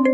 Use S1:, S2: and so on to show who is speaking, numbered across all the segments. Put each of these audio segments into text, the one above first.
S1: Oh,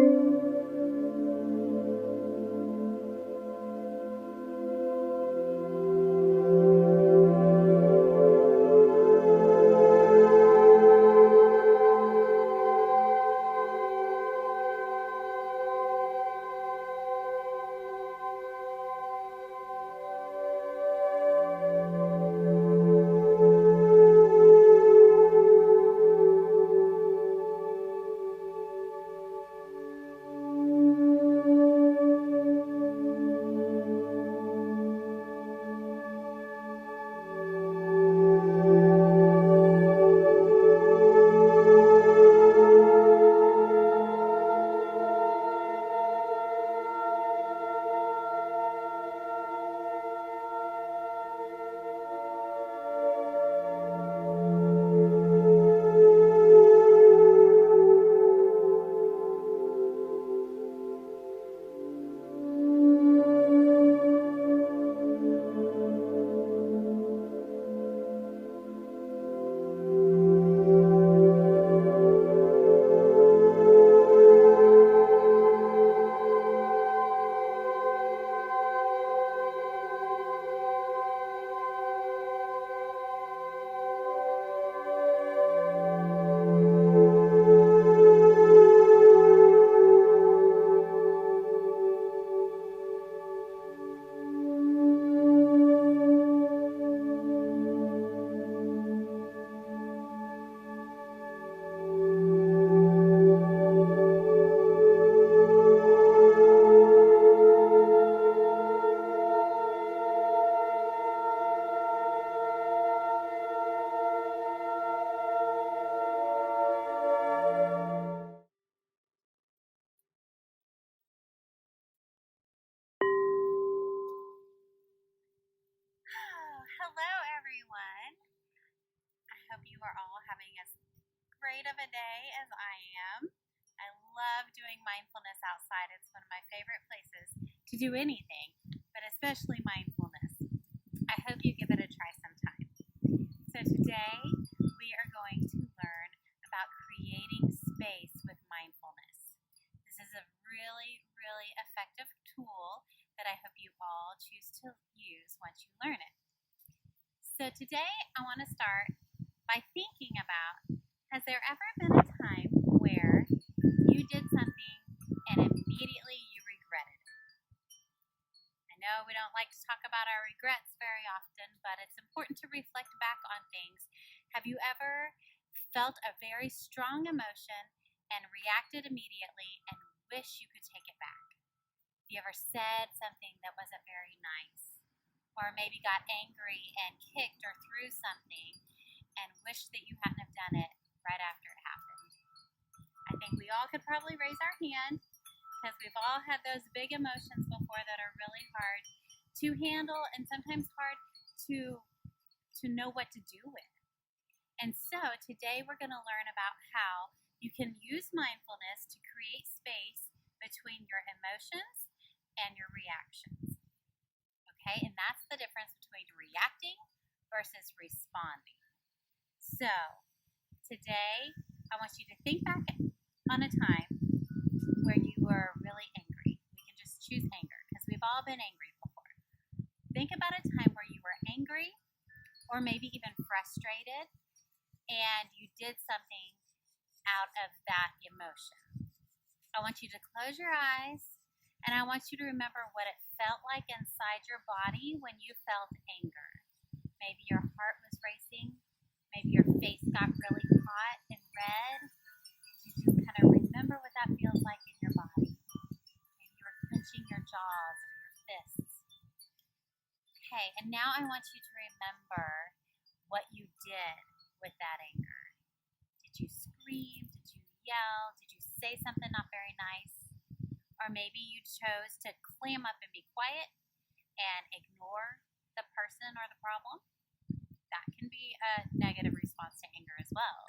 S1: hello everyone. I hope you are all having as great of a day as I am. I love doing mindfulness outside. It's one of my favorite places to do anything, but especially mindfulness. I hope you give it a try sometime. So today we are going to learn about creating space with mindfulness. This is a really, really effective tool that I hope you all choose to use once you learn it. So today I want to start by thinking about, has there ever been a time where you did something and immediately you regretted it? I know we don't like to talk about our regrets very often, but it's important to reflect back on things. Have you ever felt a very strong emotion and reacted immediately and wish you could take it back? Have you ever said something that wasn't very nice? Or maybe got angry and kicked or threw something and wished that you hadn't have done it right after it happened? I think we all could probably raise our hand because we've all had those big emotions before that are really hard to handle and sometimes hard to know what to do with. And so today we're going to learn about how you can use mindfulness to create space between your emotions and your reactions. Okay, and that's the difference between reacting versus responding. So today I want you to think back on a time where you were really angry. We can just choose anger because we've all been angry before. Think about a time where you were angry or maybe even frustrated and you did something out of that emotion. I want you to close your eyes and I want you to remember what it felt like inside your body when you felt anger. Maybe your heart was racing. Maybe your face got really hot and red. You just kind of remember what that feels like in your body. Maybe you were clenching your jaws or your fists. Okay, and now I want you to remember what you did with that anger. Did you scream? Did you yell? Did you say something not very nice? Or maybe you chose to clam up and be quiet and ignore the person or the problem. That can be a negative response to anger as well.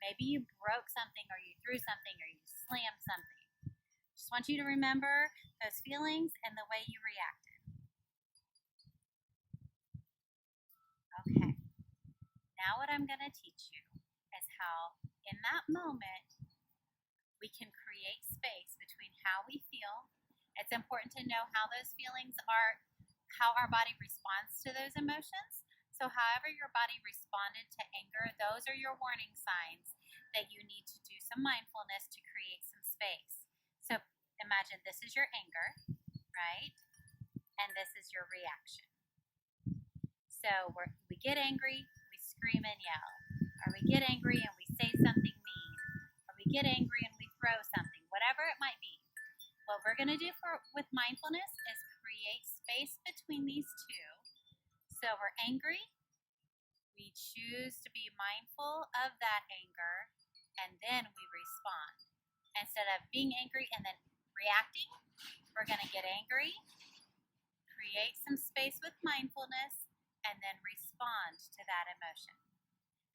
S1: Maybe you broke something or you threw something or you slammed something. Just want you to remember those feelings and the way you reacted. Okay. Now what I'm going to teach you is how in that moment we can create space between how we feel. It's important to know how those feelings are, how our body responds to those emotions. So however your body responded to anger, those are your warning signs that you need to do some mindfulness to create some space. So imagine this is your anger, right? And this is your reaction. So we get angry, we scream and yell. Or we get angry and we say something mean. Or we get angry and we throw something, whatever it might be. What we're going to do with mindfulness is create space between these two. So we're angry. We choose to be mindful of that anger, and then we respond. Instead of being angry and then reacting, we're going to get angry, create some space with mindfulness, and then respond to that emotion.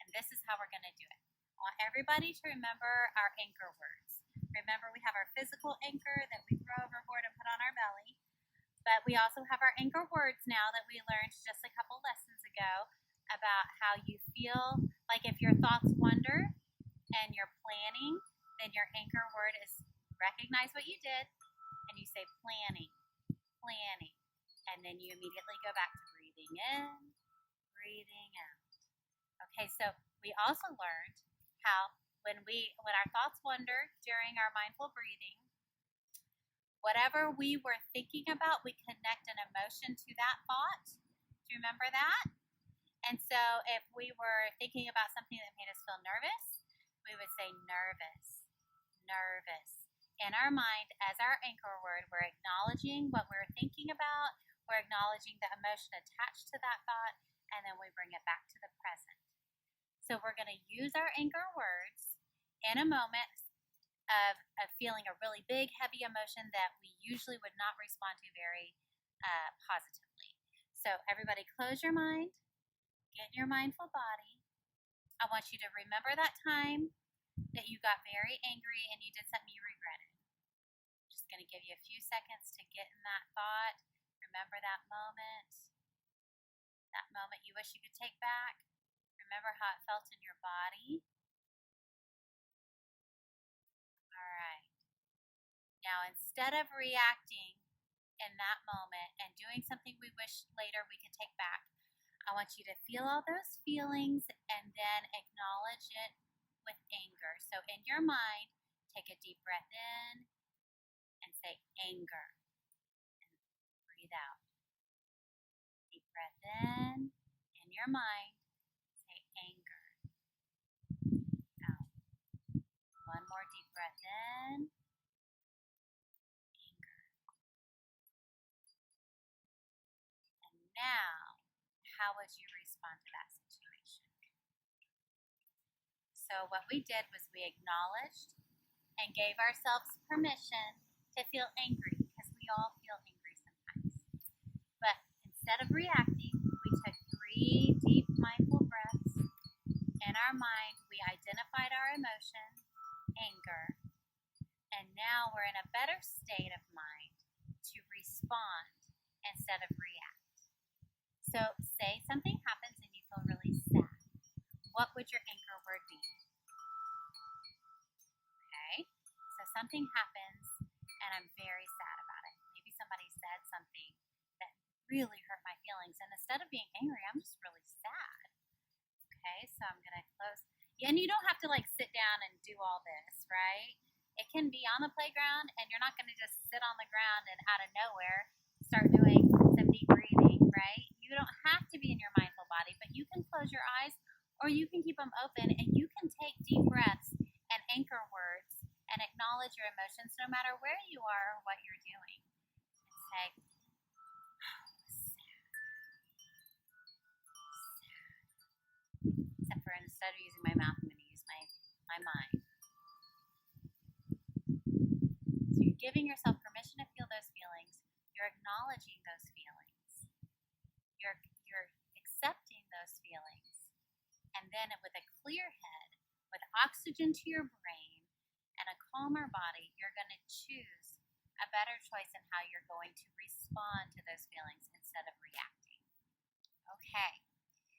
S1: And this is how we're going to do it. I want everybody to remember our anchor words. Remember, we have our physical anchor that we throw overboard and put on our belly, but we also have our anchor words now that we learned just a couple lessons ago about how you feel. Like if your thoughts wander and you're planning, then your anchor word is recognize what you did and you say planning, planning, and then you immediately go back to breathing in, breathing out. Okay, so we also learned how when our thoughts wander during our mindful breathing, whatever we were thinking about, we connect an emotion to that thought. Do you remember that? And so if we were thinking about something that made us feel nervous, we would say nervous, nervous. In our mind, as our anchor word, we're acknowledging what we're thinking about, we're acknowledging the emotion attached to that thought, and then we bring it back to the present. So we're going to use our anchor words in a moment of feeling a really big, heavy emotion that we usually would not respond to very positively. So everybody close your mind, get in your mindful body. I want you to remember that time that you got very angry and you did something you regretted. I'm just going to give you a few seconds to get in that thought. Remember that moment you wish you could take back. Remember how it felt in your body. All right. Now, instead of reacting in that moment and doing something we wish later we could take back, I want you to feel all those feelings and then acknowledge it with anger. So in your mind, take a deep breath in and say anger. And breathe out. Deep breath in your mind, say anger. Out. One more deep breath in. Anger. And now, how would you respond to that situation? So what we did was we acknowledged and gave ourselves permission to feel angry, because we all feel angry sometimes. But instead of reacting, we took 3 deep mindful breaths. In our mind, we identified our emotion, anger, and now we're in a better state of mind to respond instead of react. So say something happens and you feel really sad. What would your anchor word be? Okay, so something happens and I'm very sad about it. Maybe somebody said something that really hurt my feelings, and instead of being angry, I'm just really sad. Okay, so I'm going to close. And you don't have to sit down and do all this, right? It can be on the playground, and you're not going to just sit on the ground and out of nowhere start doing some deep breathing, right? You don't have to be in your mindful body, but you can close your eyes or you can keep them open, and you can take deep breaths and anchor words and acknowledge your emotions no matter where you are or what you're doing. And say, except for instead of using my mouth, I'm going to use my mind. So you're giving yourself permission to feel those feelings. You're acknowledging those feelings. You're accepting those feelings. And then with a clear head, with oxygen to your brain, and a calmer body, you're going to choose a better choice in how you're going to respond to those feelings instead of reacting. Okay.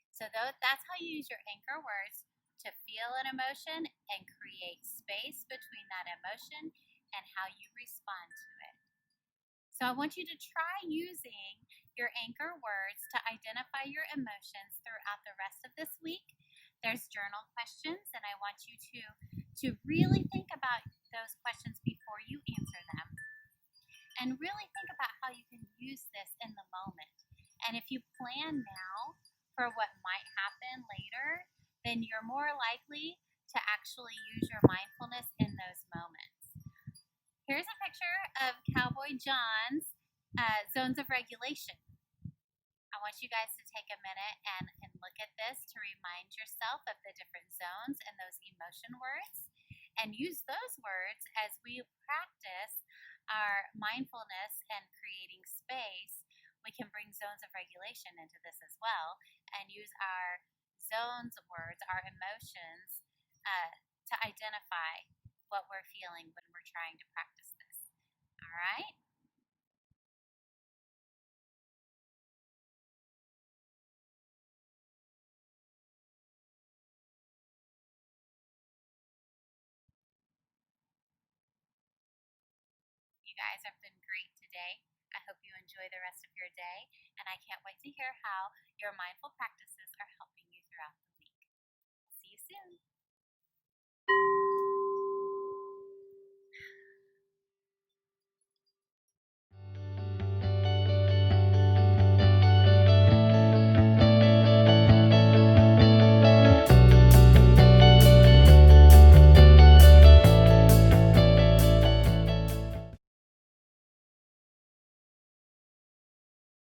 S1: So that's how you use your anchor words to feel an emotion and create space between that emotion and how you respond to it. So I want you to try using your anchor words to identify your emotions throughout the rest of this week. There's journal questions, and I want you to really think about those questions before you answer them. And really think about how you can use this in the moment. And if you plan now for what might happen later, then you're more likely to actually use your mindfulness in those moments. Here's a picture of Cowboy John's zones of regulation. I want you guys to take a minute and look at this to remind yourself of the different zones and those emotion words, and use those words as we practice our mindfulness and creating space. We can bring zones of regulation into this as well and use our zones words, our emotions, to identify what we're feeling when we're trying to practice this. All right? You guys have been great today. I hope you enjoy the rest of your day, and I can't wait to hear how your mindful practices are helping you throughout the week. See you soon.